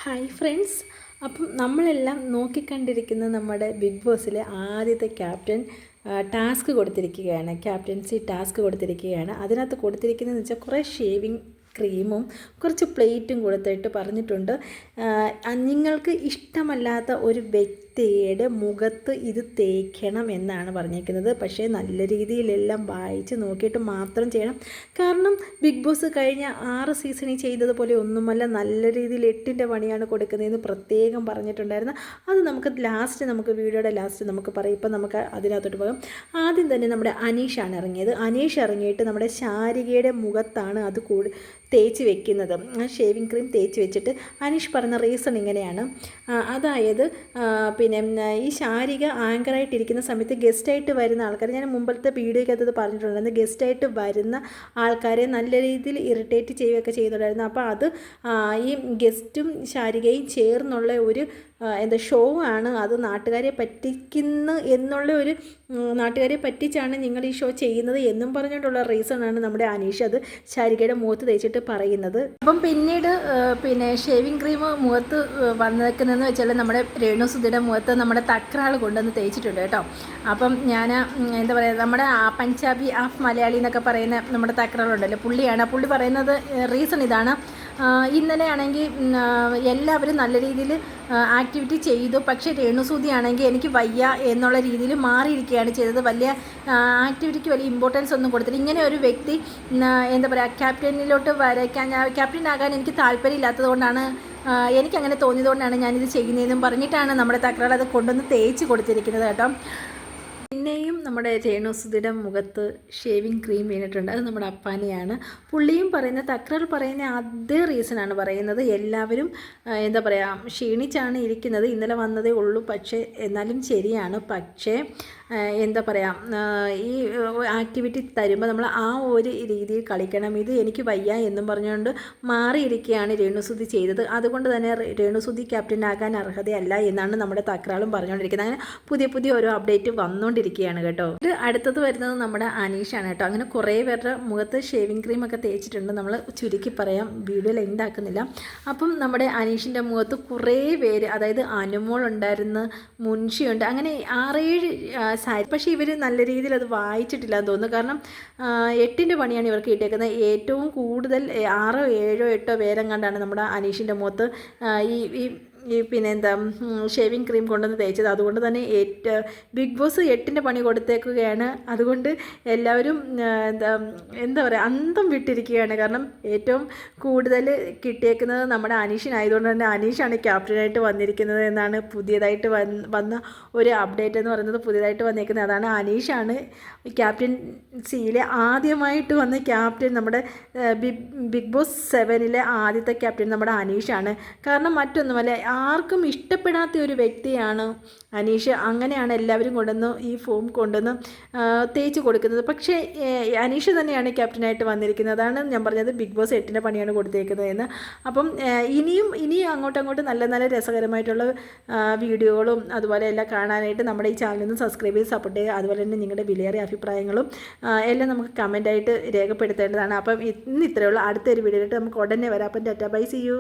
Hi friends. അപ്പം നമ്മളെല്ലാം നോക്കിക്കണ്ടിരിക്കുന്ന നമ്മുടെ ബിഗ് ബോസിലെ ആദ്യത്തെ ക്യാപ്റ്റൻ ടാസ്ക് കൊടുത്തിരിക്കുകയാണ്, ക്യാപ്റ്റൻസി ടാസ്ക് കൊടുത്തിരിക്കുകയാണ്. അതിനകത്ത് കൊടുത്തിരിക്കുന്നതെന്ന് വെച്ചാൽ കുറേ ഷേവിങ് ക്രീമും കുറച്ച് പ്ലേറ്റും കൊടുത്തിട്ട് പറഞ്ഞിട്ടുണ്ട്, നിങ്ങൾക്ക് ഇഷ്ടമല്ലാത്ത ഒരു വ്യക്തിയുടെ മുഖത്ത് ഇത് തേക്കണം എന്നാണ് പറഞ്ഞിരിക്കുന്നത്. പക്ഷേ നല്ല രീതിയിലെല്ലാം വായിച്ച് നോക്കിയിട്ട് മാത്രം ചെയ്യണം. കാരണം ബിഗ് ബോസ് കഴിഞ്ഞ 6 സീസണിൽ ചെയ്തതുപോലെ ഒന്നുമല്ല, നല്ല രീതിയിൽ 8ൻ്റെ പണിയാണ് കൊടുക്കുന്നതെന്ന് പ്രത്യേകം പറഞ്ഞിട്ടുണ്ടായിരുന്നു. അത് നമുക്ക് വീഡിയോയുടെ ലാസ്റ്റ് നമുക്ക് പറയും. ഇപ്പം നമുക്ക് അതിനകത്തോട്ട് പോകാം. ആദ്യം തന്നെ നമ്മുടെ അനീഷാണ് ഇറങ്ങിയത്. അനീഷ് ഇറങ്ങിയിട്ട് നമ്മുടെ ശാരികയുടെ മുഖത്താണ് അത് തേച്ച് വെക്കുന്നത്. ഷേവിങ് ക്രീം തേച്ച് വെച്ചിട്ട് അനീഷ് പറഞ്ഞ റീസൺ ഇങ്ങനെയാണ്. അതായത് പിന്നെ ഈ ശാരിക ആങ്കറായിട്ടിരിക്കുന്ന സമയത്ത് ഗസ്റ്റായിട്ട് വരുന്ന ആൾക്കാർ, ഞാൻ മുമ്പത്തെ വീഡിയോയ്ക്കകത്ത് പറഞ്ഞിട്ടുണ്ടായിരുന്നു, ഗസ്റ്റായിട്ട് വരുന്ന ആൾക്കാരെ നല്ല രീതിയിൽ ഇറിറ്റേറ്റ് ചെയ്യുകയൊക്കെ ചെയ്യുന്നുണ്ടായിരുന്നു. അപ്പോൾ അത് ഈ ഗസ്റ്റും ശാരികയും ചേർന്നുള്ള ഒരു ഷോ ആണ്. അത് നാട്ടുകാരെ പറ്റിക്കുന്നു എന്നുള്ള ഒരു, നാട്ടുകാരെ പറ്റിച്ചാണ് നിങ്ങൾ ഈ ഷോ ചെയ്യുന്നത് എന്നും പറഞ്ഞുകൊണ്ടുള്ള റീസണാണ് നമ്മുടെ അനീഷ് അത് ശാരികയുടെ മുഖത്ത് തേച്ചിട്ട് പറയുന്നത്. അപ്പം പിന്നീട് ഷേവിങ് ക്രീം മുഖത്ത് വന്നേക്കുന്നതെന്ന് വെച്ചാൽ നമ്മുടെ രേണുസുധിയുടെ മുഖത്ത് നമ്മുടെ തക്രാൾ കൊണ്ടുവന്ന് തേച്ചിട്ടുണ്ട് കേട്ടോ. അപ്പം ഞാൻ നമ്മുടെ പഞ്ചാബി ഹാഫ് മലയാളി എന്നൊക്കെ പറയുന്ന നമ്മുടെ തക്രാളുണ്ടല്ലോ, പുള്ളി പറയുന്നത് റീസൺ ഇതാണ്. ഇന്നലെ ആണെങ്കിൽ എല്ലാവരും നല്ല രീതിയിൽ ആക്ടിവിറ്റി ചെയ്തു, പക്ഷേ രേണുസുധി ആണെങ്കിൽ എനിക്ക് വയ്യ എന്നുള്ള രീതിയിൽ മാറിയിരിക്കുകയാണ് ചെയ്തത്. വലിയ ആക്ടിവിറ്റിക്ക് വലിയ ഇമ്പോർട്ടൻസ് ഒന്നും കൊടുത്തില്ല. ഇങ്ങനെ ഒരു വ്യക്തി ക്യാപ്റ്റനിലോട്ട് ക്യാപ്റ്റൻ ആകാൻ എനിക്ക് താല്പര്യമില്ലാത്തത് കൊണ്ടാണ്, എനിക്കങ്ങനെ തോന്നിയതുകൊണ്ടാണ് ഞാനിത് ചെയ്യുന്നതെന്നും പറഞ്ഞിട്ടാണ് നമ്മുടെ തക്രാൾ അത് കൊണ്ടുവന്ന് തേച്ച് കൊടുത്തിരിക്കുന്നത് കേട്ടോ. പിന്നെയും നമ്മുടെ രേണുസുധിയുടെ മുഖത്ത് ഷേവിങ് ക്രീം വീണിട്ടുണ്ട്. അത് നമ്മുടെ അപ്പാനെയാണ്. പുള്ളിയും പറയുന്ന, തക്രാർ പറയുന്ന അതേ റീസണാണ് പറയുന്നത്. എല്ലാവരും ക്ഷീണിച്ചാണ് ഇരിക്കുന്നത്, ഇന്നലെ വന്നതേ ഉള്ളൂ, പക്ഷേ എന്നാലും ശരിയാണ്. പക്ഷേ ഈ ആക്ടിവിറ്റി തരുമ്പോൾ നമ്മൾ ആ ഒരു രീതിയിൽ കളിക്കണം. ഇത് എനിക്ക് വയ്യ എന്നും പറഞ്ഞുകൊണ്ട് മാറിയിരിക്കുകയാണ് രേണുസുധി ചെയ്തത്. അതുകൊണ്ട് തന്നെ രേണുസുധി ക്യാപ്റ്റനാകാൻ അർഹതയല്ല എന്നാണ് നമ്മുടെ തക്രാളും പറഞ്ഞുകൊണ്ടിരിക്കുന്നത്. അങ്ങനെ പുതിയ ഓരോ അപ്ഡേറ്റ് വന്നുകൊണ്ടിരിക്കുകയാണ് കേട്ടോ. ഇത് അടുത്തത് വരുന്നത് നമ്മുടെ അനീഷാണ് കേട്ടോ. അങ്ങനെ കുറേ പേരുടെ മുഖത്ത് ഷേവിങ് ക്രീമൊക്കെ തേച്ചിട്ടുണ്ട്. നമ്മൾ ചുരുക്കി പറയാം, വീഡിയോ ലെങ്ത് ആക്കുന്നില്ല. അപ്പം നമ്മുടെ അനീഷിൻ്റെ മുഖത്ത് കുറേ പേര്, അതായത് അനുമോൾ ഉണ്ടായിരുന്നു, മുൻഷിയുണ്ട്, അങ്ങനെ 6-7 സാരി. പക്ഷേ ഇവർ നല്ല രീതിയിൽ അത് വായിച്ചിട്ടില്ല എന്ന് തോന്നുന്നു. കാരണം 8ൻ്റെ പണിയാണ് ഇവർക്ക് കിട്ടിയേക്കുന്നത്. ഏറ്റവും കൂടുതൽ 6, 7, 8 പേരെങ്ങാണ്ടാണ് നമ്മുടെ അനീഷിൻ്റെ മുഖത്ത് ഈ ഷേവിങ് ക്രീം കൊണ്ടുവന്ന് തേച്ചത്. അതുകൊണ്ട് തന്നെ ബിഗ് ബോസ് 8ൻ്റെ പണി കൊടുത്തേക്കുകയാണ്. അതുകൊണ്ട് എല്ലാവരും അന്തം വിട്ടിരിക്കുകയാണ്. കാരണം ഏറ്റവും കൂടുതൽ കിട്ടിയേക്കുന്നത് നമ്മുടെ അനീഷിനായതുകൊണ്ട് തന്നെ അനീഷാണ് ക്യാപ്റ്റനായിട്ട് വന്നിരിക്കുന്നത് എന്നാണ് പുതിയതായിട്ട് വന്ന ഒരു അപ്ഡേറ്റ് എന്ന് പറയുന്നത്. പുതിയതായിട്ട് വന്നിരിക്കുന്നത് അതാണ്. അനീഷാണ് ക്യാപ്റ്റൻസിയിലെ ആദ്യമായിട്ട് വന്ന ക്യാപ്റ്റൻ. നമ്മുടെ ബിഗ് ബോസ് 7ലെ ആദ്യത്തെ ക്യാപ്റ്റൻ നമ്മുടെ അനീഷാണ്. കാരണം മറ്റൊന്നുമല്ല, ആർക്കും ഇഷ്ടപ്പെടാത്ത ഒരു വ്യക്തിയാണ് അനീഷ്. അങ്ങനെയാണ് എല്ലാവരും കൊണ്ടുവന്ന് ഈ ഫോം കൊണ്ടുവന്ന് തേച്ച് കൊടുക്കുന്നത്. പക്ഷേ അനീഷ് തന്നെയാണ് ക്യാപ്റ്റനായിട്ട് വന്നിരിക്കുന്നത്. അതാണ് ഞാൻ പറഞ്ഞത്, ബിഗ് ബോസ് 8ൻ്റെ പണിയാണ് കൊടുത്തേക്കുന്നത് എന്ന്. അപ്പം ഇനിയും അങ്ങോട്ട് നല്ല രസകരമായിട്ടുള്ള വീഡിയോകളും അതുപോലെ എല്ലാം കാണാനായിട്ട് നമ്മുടെ ഈ ചാനലിൽ നിന്ന് സബ്സ്ക്രൈബ് ചെയ്ത് സപ്പോർട്ട് ചെയ്യുക. അതുപോലെ തന്നെ നിങ്ങളുടെ വിലയേറിയ അഭിപ്രായങ്ങളും എല്ലാം നമുക്ക് കമൻറ്റായിട്ട് രേഖപ്പെടുത്തേണ്ടതാണ്. അപ്പം ഇന്ന് ഇത്രയുള്ള അടുത്തൊരു വീഡിയോയിലിട്ട് നമുക്ക് ഉടനെ വരാം. അപ്പം ടാറ്റാ ബൈ, സീ യു.